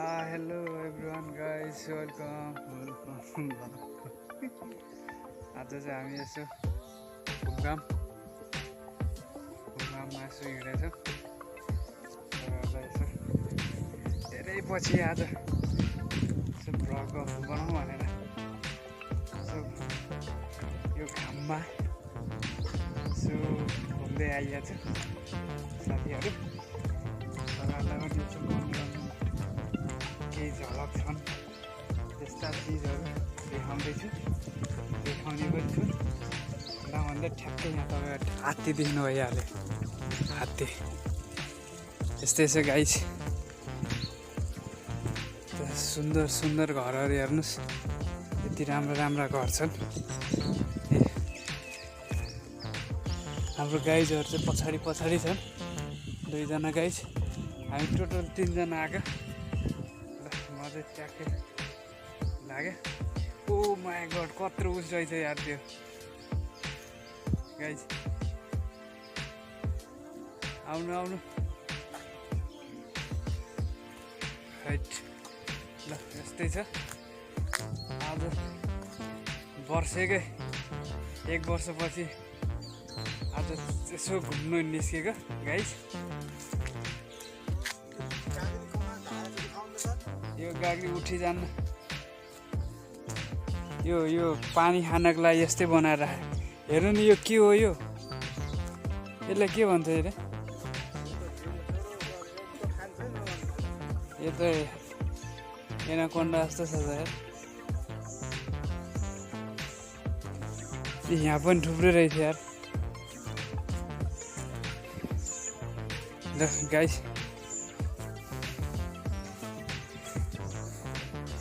Hello everyone guys, welcome. आज चाहिँ हामी यसो घुमघाममा यसो हिँडेछौँ यसो धेरै पछि आज यसो भ्लग बनाउँ भनेर यसो यो घाममा यसो घुम्दै आइएको छु साथीहरू। तपाईँहरूलाई पनि यसो केही झलक छन् त्यस्ता चिजहरू देखाउँदैछु, देखाउने पनि छु। भन्दा ठ्याक्कै यहाँ तपाईँ हात्ती देख्नु भइहाल्यो, हात्ती यस्तै छ गाइस। सुन्दर सुन्दर घरहरू हेर्नुहोस्, यति राम्रो राम्रा घर छन्। हाम्रो गाइजहरू चाहिँ पछाडि पछाडि छन्, दुईजना गाइज, हामी टोटल 3 जना आएको। म चाहिँ ट्याक्कै लाग्यो। ओ माय गड, कत्रो उस रहेछ यार त्यो गाइज। आउनु आउनु हाइट। ल यस्तै छ। आज वर्षेकै 1 वर्षपछि आज यसो घुम्नु निस्केको गाइज। यो गाडी उठी जान्न, यो पानी खानको लागि यस्तै बनाएर राखे। हेर्नु नि, यो के हो, यसलाई के भन्छ अरे? यो त एनाकोन्डा जस्तो छ यार। यहाँ पनि थुप्रै रहेछ यार। ल गाइस,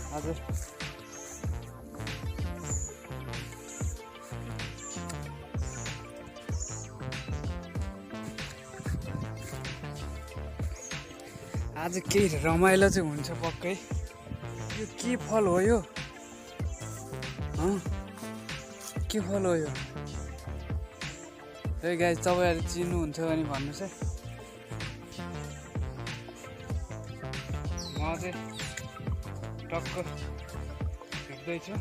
हजुर आज केही रमाइलो चाहिँ हुन्छ पक्कै। यो के फल हो यो? के फल हो यो? है गाइस, तपाईँहरू चिन्नुहुन्छ भने भन्नुहोस् है। म चाहिँ टक्क हेर्दैछु,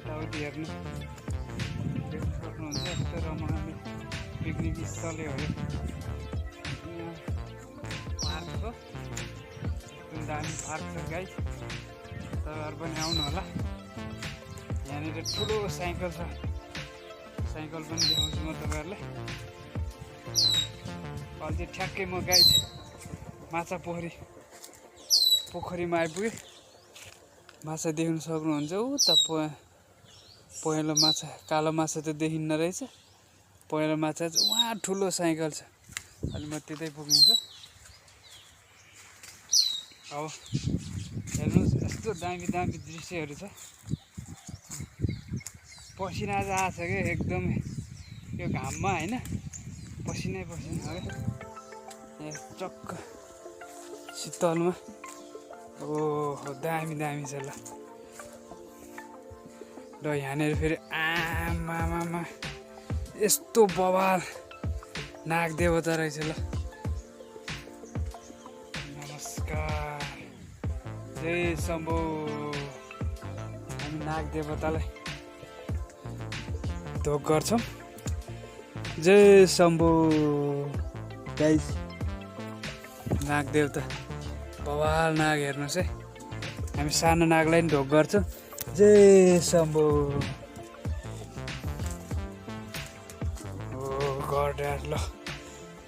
यताउति हेर्नु सक्नुहुन्छ। यस्तो रमाइलो पिकनिक स्थलै हो यो। पार्क हो, दामी पार्क छ गाइस, तपाईँहरू पनि आउनु होला। यहाँनिर ठुलो साइकल छ, साइकल पनि देखाउँछु म तपाईँहरूलाई। अहिले चाहिँ ठ्याक्कै म गाइस माछा पोखरीमा आइपुगेँ। माछा देख्नु सक्नुहुन्छ। ऊ त पहेँलो माछा, कालो माछा त देखिन्न रहेछ। पहेँलो माछा चाहिँ उहाँ ठुलो साइकल छ। अहिले म त्यतै पुग्नेछु। अब हेर्नुहोस्, यस्तो दामी दामी दृश्यहरू छ। पसिना चाहिँ आएको छ क्या एकदमै, यो घाममा होइन, पसिनै पसिना हो क्या। यहाँ चक्क शीतलमा ओहो दामी दामी छ। ल यहाँनिर फेरि आमामा यस्तो बवाल नाग देवता रहेछ। ल नमस्कार, जय शम्भो। हामी नाग देवतालाई ढोक गर्छौँ। जय शम्भो गाइस। नाग देवता बवाल नाग, हेर्नुहोस् है। हामी सानो नागलाई पनि ढोक गर्छौँ। जय शम्भो। ओ गड यार। ल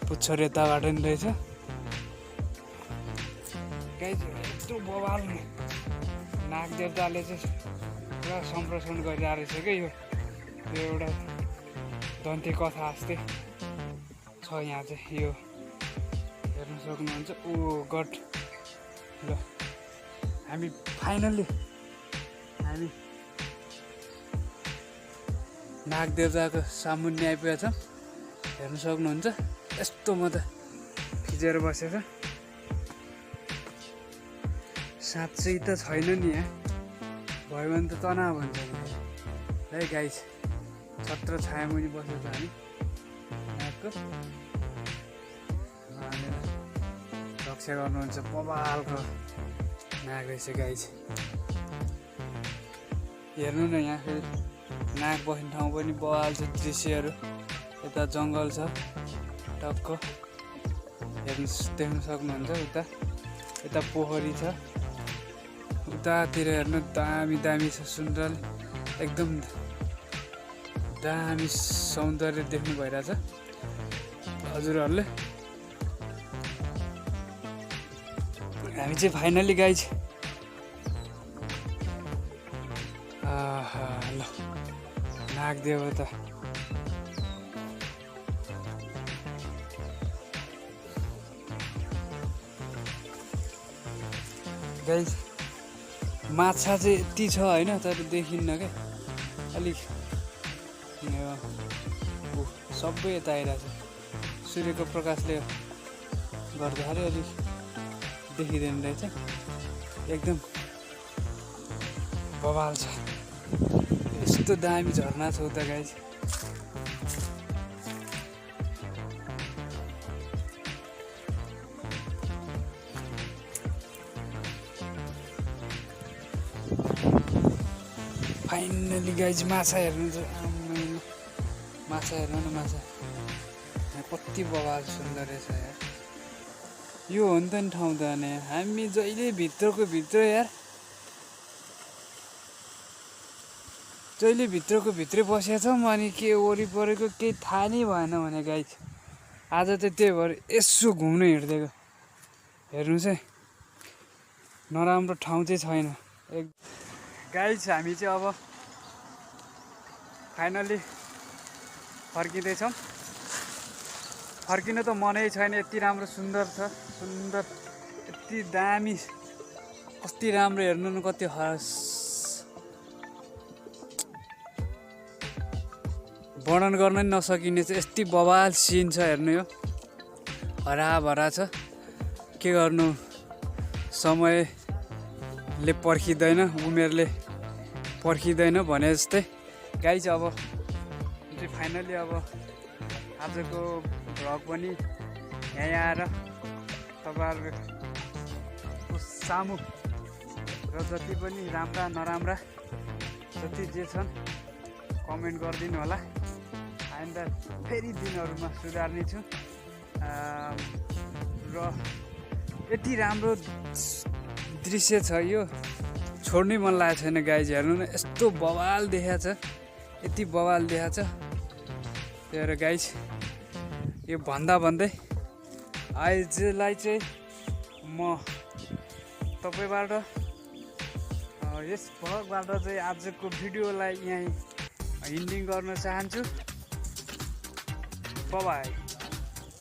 पुच्छर यताबाट नि रहेछ गाइस। यस्तो बवाल नाग देवताले चाहिँ पुरा संरक्षण गरिरहेको रहेछ क्या। यो एउटा दन्ते कथा जस्तै छ यहाँ चाहिँ। यो हेर्न सक्नुहुन्छ। ओ गड। ल हामी फाइनल्ली हामी नाग देवताको सामुन्ने आइपुगेका छौँ। हेर्न सक्नुहुन्छ। यस्तो म त खिचेर बसेको, साँच्चै त छैन नि यहाँ। भयो भने त तनाव हुन्छ है गाइस। छत्र छाया मुनि बसेको हामी नागको। निरीक्षण गर्नुहुन्छ बबालको नाग रहेछ गाइज। हेर्नु न यहाँ फेरि नाग बस्ने ठाउँ पनि बबाल छ दृश्यहरू। यता जङ्गल छ टक्क देख्न सक्नुहुन्छ। यता पोखरी छ। उतातिर हेर्नु दामी दामी छ सुन्दर एकदम दामी सौन्दर्य देख्नु भइरहेछ हजुरहरूले। हामी चाहिँ फाइनली गाइज ल नाग देवता गाइज माछा चाहिँ यति छ होइन तर देखिन्न क्या अलिक सबै यता आइरहेको छ सूर्यको प्रकाशले गर्दाखेरि अलिक देखिँदैन रहेछ। एकदम बवाल छ यस्तो दामी झरना छ उता गाइज। फाइनली गाइज माछा हेर्नु छ माछा हेर्नु न माछा कति बवाल सुन्दर रहेछ यार। यो हो नि त नि ठाउँ त अनि हामी जहिले भित्रको भित्र यार जहिले भित्रको भित्रै बसेका छौँ अनि के वरिपरिको केही थाहा नै भएन भने गाइज आज त त्यही भएर यसो घुम्नु हिँड्दिएको। हेर्नु चाहिँ नराम्रो ठाउँ चाहिँ छैन गाइज। हामी चाहिँ अब फाइनली फर्किँदैछौँ। फर्किनु त मनै छैन यति राम्रो सुन्दर छ सुन्दर यति दामी कति राम्रो हेर्नु न कति वर्णन गर्न नि नसकिने चाहिँ यति बवाल सिन छ हेर्नु। यो हराभरा छ के गर्नु समयले पर्खिँदैन उमेरले पर्खिँदैन भने जस्तै गाइज। अब चाहिँ फाइनली अब आजको भ्लग पनि यहाँ आएर तपाईँहरूको सामु र जति पनि राम्रा नराम्रा जति जे छन् कमेन्ट गरिदिनु होला। आइन्दा फेरि दिनहरूमा सुधार्ने छु र यति राम्रो दृश्य छ यो छोड्नै मन लागेको छैन गाइज। हेर्नु न यस्तो बवाल देखाएको छ यति बवाल देखाएको छ। त्यही भएर गाइज यो भन्दै आजलाई चाहिँ म तपाईँबाट यस भ्लगबाट चाहिँ आजको भिडियोलाई यहीँ इन्डिङ गर्न चाहन्छु। Bye bye.